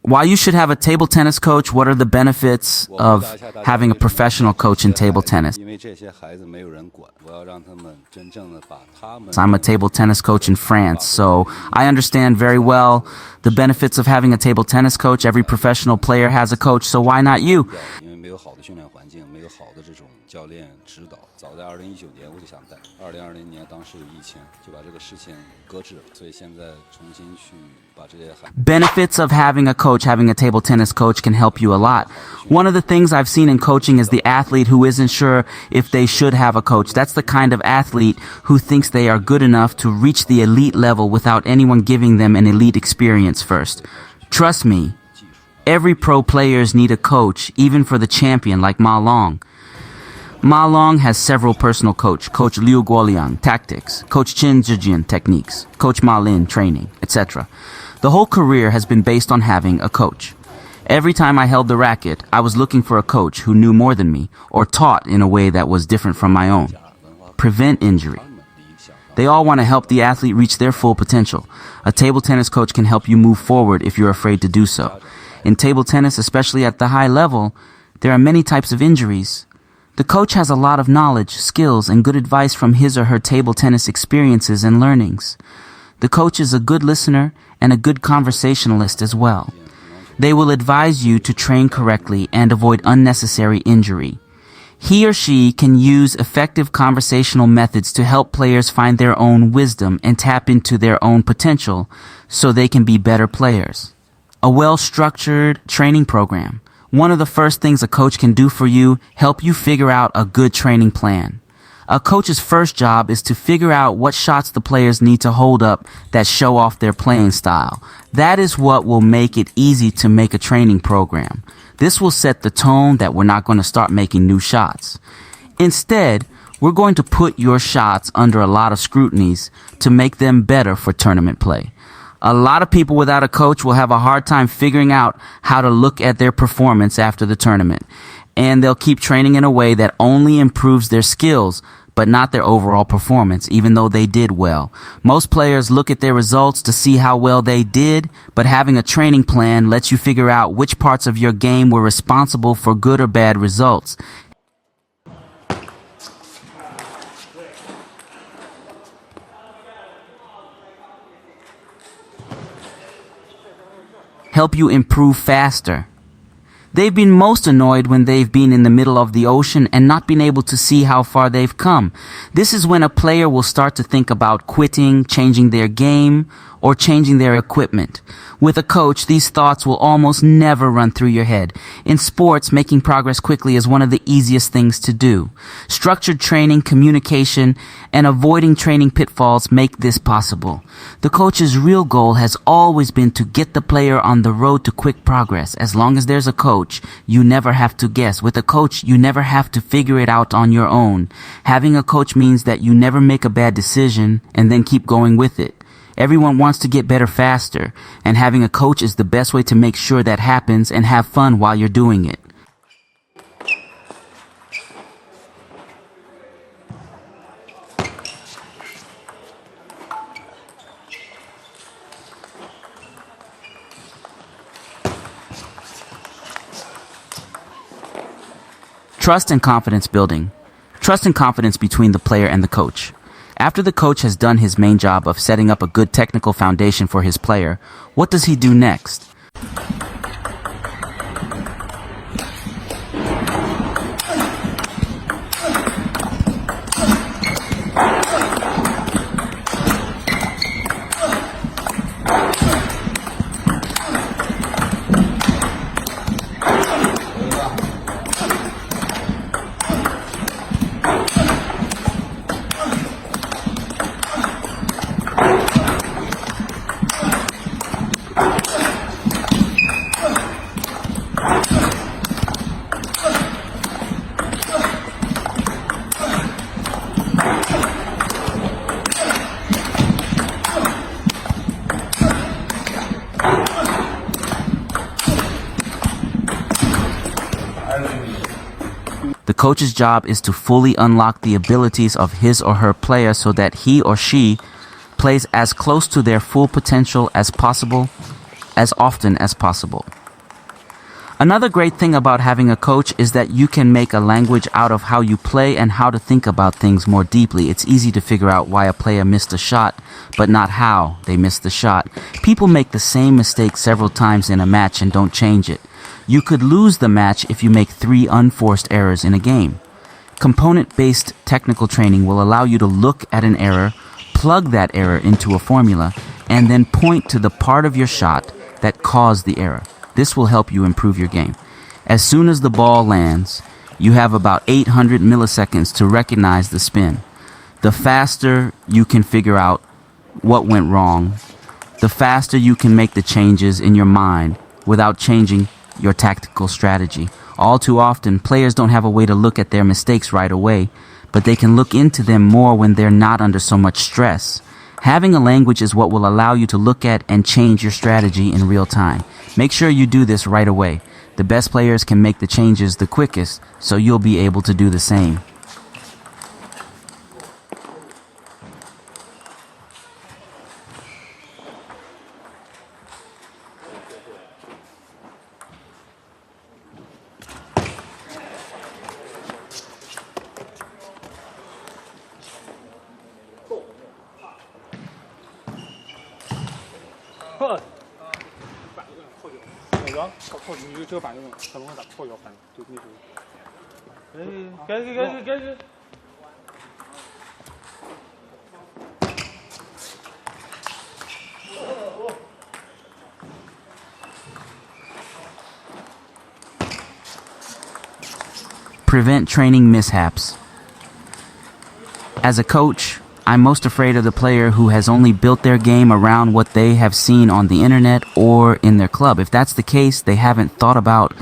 Why you should have a table tennis coach? What are the benefits of having a professional coach in table tennis? I'm a table tennis coach in France, so I understand very well the benefits of having a table tennis coach. Every professional player has a coach, so why not you? Benefits of having a coach, having a table tennis coach can help you a lot. One of the things I've seen in coaching is the athlete who isn't sure if they should have a coach. That's the kind of athlete who thinks they are good enough to reach the elite level without anyone giving them an elite experience first. Trust me, every pro players need a coach, even for the champion like Ma Long. Ma Long has several personal coach, Coach Liu Guoliang, tactics, Coach Qin Zhijian, techniques, Coach Ma Lin, training, etc. The whole career has been based on having a coach. Every time I held the racket, I was looking for a coach who knew more than me or taught in a way that was different from my own. Prevent injury. They all want to help the athlete reach their full potential. A table tennis coach can help you move forward if you're afraid to do so. In table tennis, especially at the high level, there are many types of injuries. The coach has a lot of knowledge, skills, and good advice from his or her table tennis experiences and learnings. The coach is a good listener and a good conversationalist as well. They will advise you to train correctly and avoid unnecessary injury. He or she can use effective conversational methods to help players find their own wisdom and tap into their own potential so they can be better players. A well-structured training program. One of the first things a coach can do for you, help you figure out a good training plan. A coach's first job is to figure out what shots the players need to hold up that show off their playing style. That is what will make it easy to make a training program. This will set the tone that we're not going to start making new shots. Instead, we're going to put your shots under a lot of scrutinies to make them better for tournament play. A lot of people without a coach will have a hard time figuring out how to look at their performance after the tournament. And they'll keep training in a way that only improves their skills, but not their overall performance, even though they did well. Most players look at their results to see how well they did, but having a training plan lets you figure out which parts of your game were responsible for good or bad results. Help you improve faster. They've been most annoyed when they've been in the middle of the ocean and not been able to see how far they've come. This is when a player will start to think about quitting, changing their game, or changing their equipment. With a coach, these thoughts will almost never run through your head. In sports, making progress quickly is one of the easiest things to do. Structured training, communication, and avoiding training pitfalls make this possible. The coach's real goal has always been to get the player on the road to quick progress. As long as there's a coach, you never have to guess. With a coach, you never have to figure it out on your own. Having a coach means that you never make a bad decision and then keep going with it. Everyone wants to get better faster, and having a coach is the best way to make sure that happens and have fun while you're doing it. Trust and confidence building. Trust and confidence between the player and the coach. After the coach has done his main job of setting up a good technical foundation for his player, what does he do next? The coach's job is to fully unlock the abilities of his or her player so that he or she plays as close to their full potential as possible, as often as possible. Another great thing about having a coach is that you can make a language out of how you play and how to think about things more deeply. It's easy to figure out why a player missed a shot, but not how they missed the shot. People make the same mistake several times in a match and don't change it. You could lose the match if you make 3 unforced errors in a game. Component-based technical training will allow you to look at an error, plug that error into a formula, and then point to the part of your shot that caused the error. This will help you improve your game. As soon as the ball lands, you have about 800 milliseconds to recognize the spin. The faster you can figure out what went wrong, the faster you can make the changes in your mind without changing your tactical strategy. All too often, players don't have a way to look at their mistakes right away, but they can look into them more when they're not under so much stress. Having a language is what will allow you to look at and change your strategy in real time. Make sure you do this right away. The best players can make the changes the quickest, so you'll be able to do the same. Prevent training mishaps. As a coach, I'm most afraid of the player who has only built their game around what they have seen on the internet or in their club. If that's the case, they haven't thought about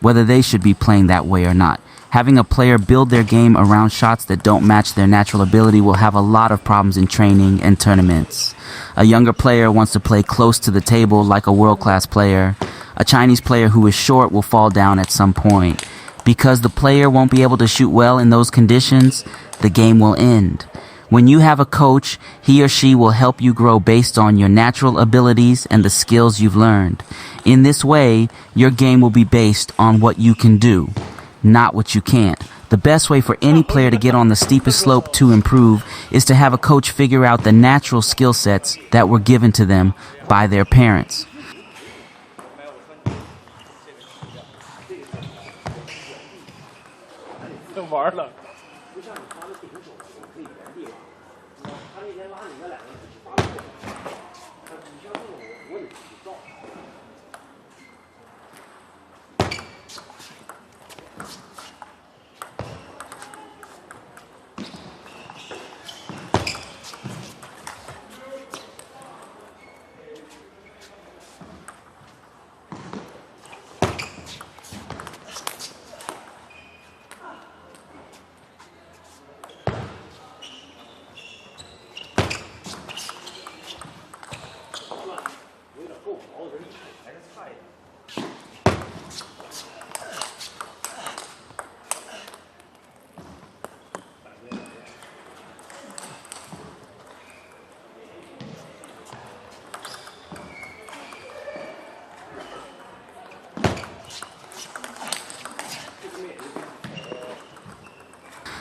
whether they should be playing that way or not. Having a player build their game around shots that don't match their natural ability will have a lot of problems in training and tournaments. A younger player wants to play close to the table like a world-class player. A Chinese player who is short will fall down at some point. Because the player won't be able to shoot well in those conditions, the game will end. When you have a coach, he or she will help you grow based on your natural abilities and the skills you've learned. In this way, your game will be based on what you can do, not what you can't. The best way for any player to get on the steepest slope to improve is to have a coach figure out the natural skill sets that were given to them by their parents.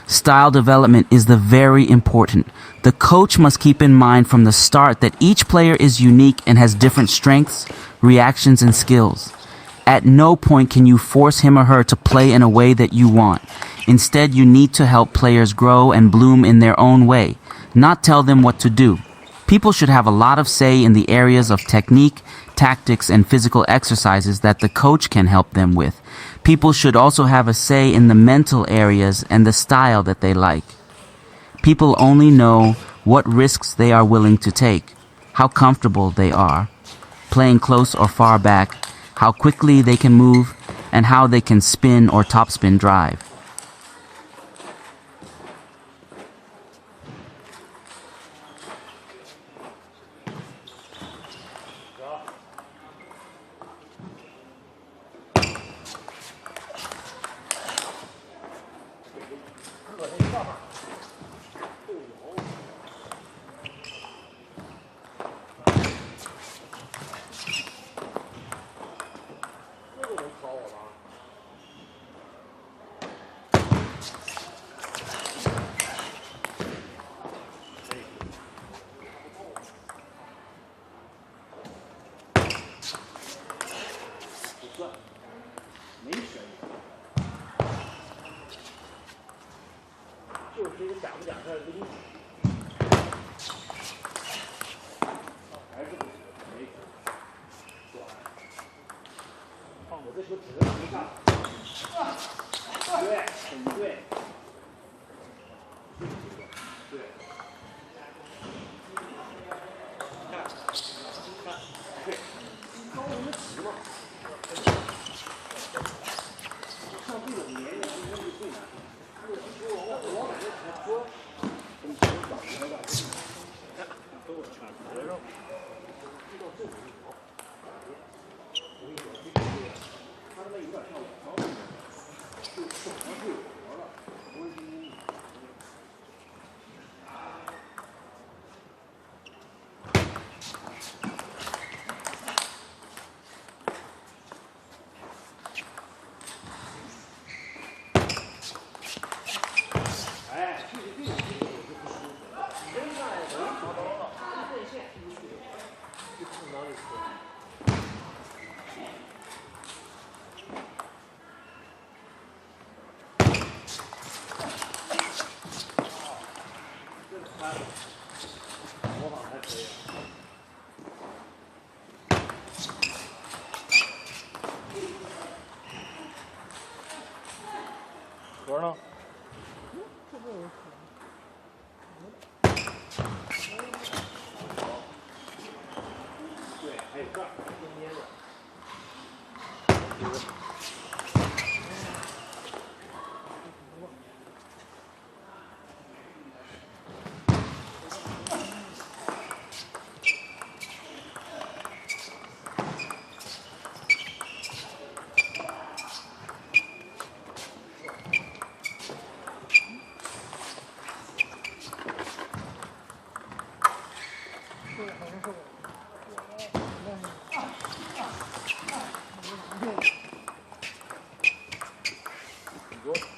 Style development is the very important. The coach must keep in mind from the start that each player is unique and has different strengths, reactions, and skills. At no point can you force him or her to play in a way that you want. Instead, you need to help players grow and bloom in their own way, not tell them what to do. People should have a lot of say in the areas of technique, tactics, and physical exercises that the coach can help them with. People should also have a say in the mental areas and the style that they like. People only know what risks they are willing to take, how comfortable they are, playing close or far back, how quickly they can move, and how they can spin or topspin drive. 格呢？对，还有这儿中间的。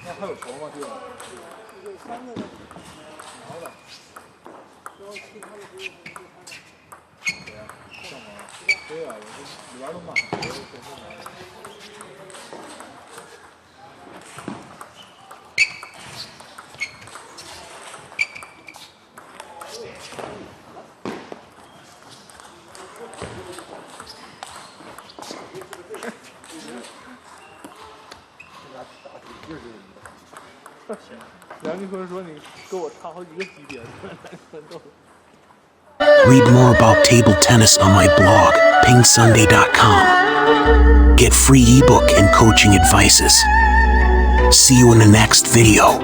那还有球吗？这个？有3个的。拿了。然后其他的不是对呀，干嘛？对呀，我这里边都满了，我都不拿了。梁金坤说：“你跟我差好几个级别的。” Read more about table tennis on my blog, PingSunday.com. Get free ebook and coaching advices. See you in the next video.